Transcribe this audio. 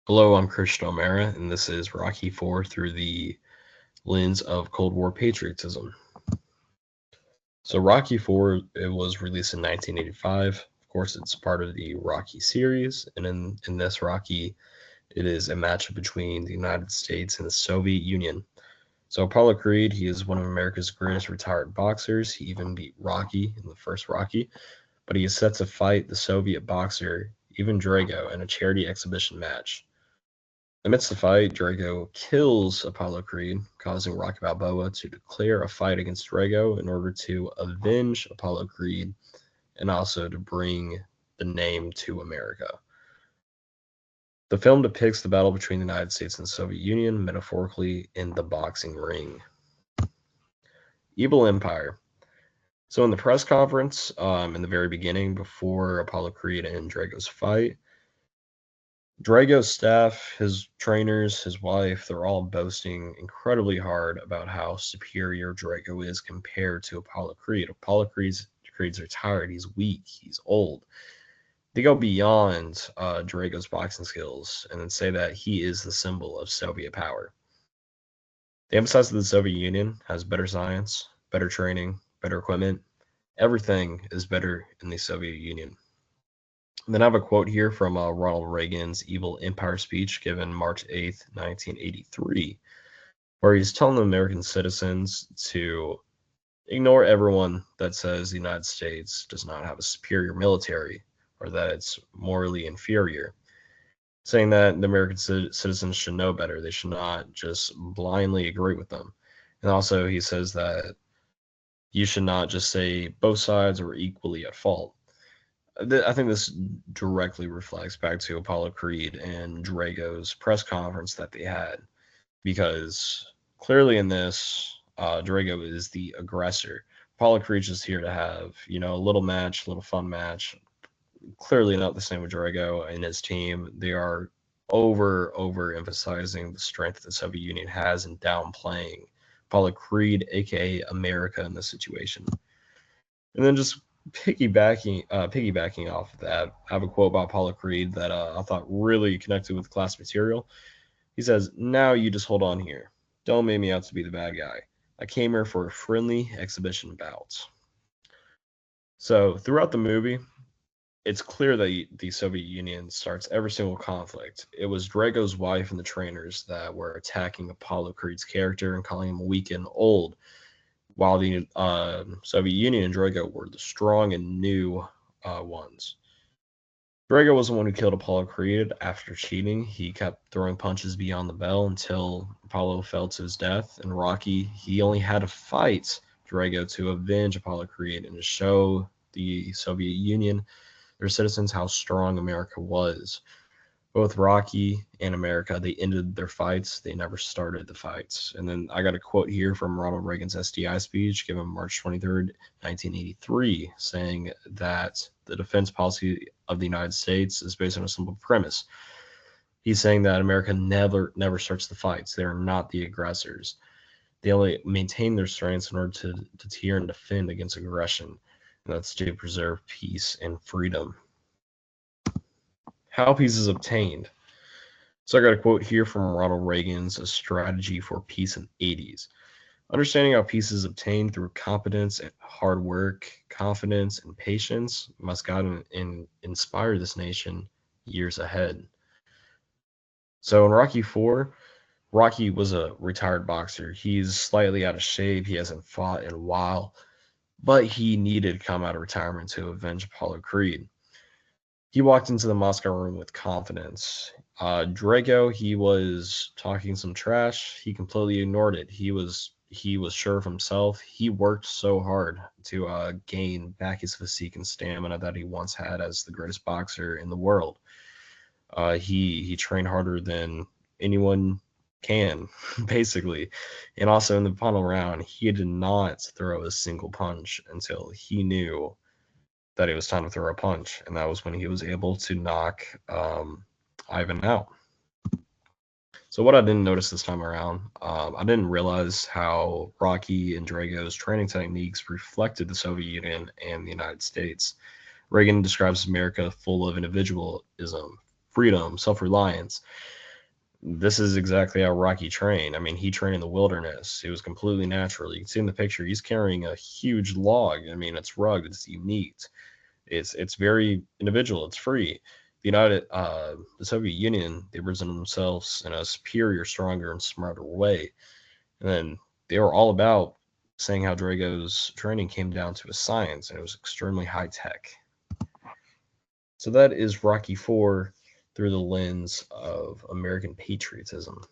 Hello, I'm Christian O'Mara, and this is Rocky 4 through the lens of Cold War patriotism. So, Rocky 4, it was released in 1985. Of course, it's part of the Rocky series, and in this Rocky, it is a matchup between the United States and the Soviet Union. So, Apollo Creed, he is one of America's greatest retired boxers. He even beat Rocky in the first Rocky, but he is set to fight the Soviet boxer, Ivan Drago, in a charity exhibition match. Amidst the fight, Drago kills Apollo Creed, causing Rocky Balboa to declare a fight against Drago in order to avenge Apollo Creed and also to bring the name to America. The film depicts the battle between the United States and the Soviet Union, metaphorically in the boxing ring. Evil Empire. So, in the press conference, in the very beginning, before Apollo Creed and Drago's fight, Drago's staff, his trainers, his wife, they're all boasting incredibly hard about how superior Drago is compared to Apollo Creed. Creed's retired, he's weak, he's old. They go beyond Drago's boxing skills and then say that he is the symbol of Soviet power. They emphasize that the Soviet Union has better science, better training, better equipment. Everything is better in the Soviet Union. And then I have a quote here from Ronald Reagan's Evil Empire speech given March 8th, 1983, where he's telling the American citizens to ignore everyone that says the United States does not have a superior military or that it's morally inferior, saying that the American citizens should know better. They should not just blindly agree with them. And also, he says that you should not just say both sides are equally at fault. I think this directly reflects back to Apollo Creed and Drago's press conference that they had, because clearly in this, Drago is the aggressor. Apollo Creed's just here to have, a little match, a little fun match. Clearly not the same with Drago and his team. They are over emphasizing the strength that the Soviet Union has and downplaying Apollo Creed, aka America, in this situation. And then just piggybacking off of that, I have a quote by Apollo Creed that I thought really connected with class material. He says, "Now you just hold on here. Don't make me out to be the bad guy. I came here for a friendly exhibition bout." So throughout the movie, it's clear that the Soviet Union starts every single conflict. It was Drago's wife and the trainers that were attacking Apollo Creed's character and calling him weak and old, while the Soviet Union and Drago were the strong and new ones. Drago was the one who killed Apollo Creed after cheating. He kept throwing punches beyond the bell until Apollo fell to his death. And Rocky, he only had to fight Drago to avenge Apollo Creed and to show the Soviet Union, their citizens, how strong America was. Both Rocky and America, they ended their fights. They never started the fights. And then I got a quote here from Ronald Reagan's SDI speech given March 23rd, 1983, saying that the defense policy of the United States is based on a simple premise. He's saying that America never starts the fights. They are not the aggressors. They only maintain their strengths in order to deter and defend against aggression. And that's to preserve peace and freedom. How peace is obtained. So I got a quote here from Ronald Reagan's A Strategy for Peace in the 80s. Understanding how peace is obtained through competence and hard work, confidence, and patience must guide and inspire this nation years ahead. So in Rocky 4, Rocky was a retired boxer. He's slightly out of shape. He hasn't fought in a while, but he needed to come out of retirement to avenge Apollo Creed. He walked into the Moscow room with confidence. Drago, he was talking some trash. He completely ignored it. He was sure of himself. He worked so hard to gain back his physique and stamina that he once had as the greatest boxer in the world. He trained harder than anyone can, basically. And also in the final round, he did not throw a single punch until he knew that it was time to throw a punch, and that was when he was able to knock Ivan out. So what I didn't notice this time around, I didn't realize how Rocky and Drago's training techniques reflected the Soviet Union and the United States. Reagan describes America full of individualism, freedom, self-reliance. This is exactly how Rocky trained. I mean, he trained in the wilderness. It was completely natural. You can see in the picture, he's carrying a huge log. I mean, it's rugged, it's unique. It's very individual. It's free. The Soviet Union, they presented themselves in a superior, stronger, and smarter way. And then they were all about saying how Drago's training came down to a science, and it was extremely high tech. So that is Rocky IV through the lens of American patriotism.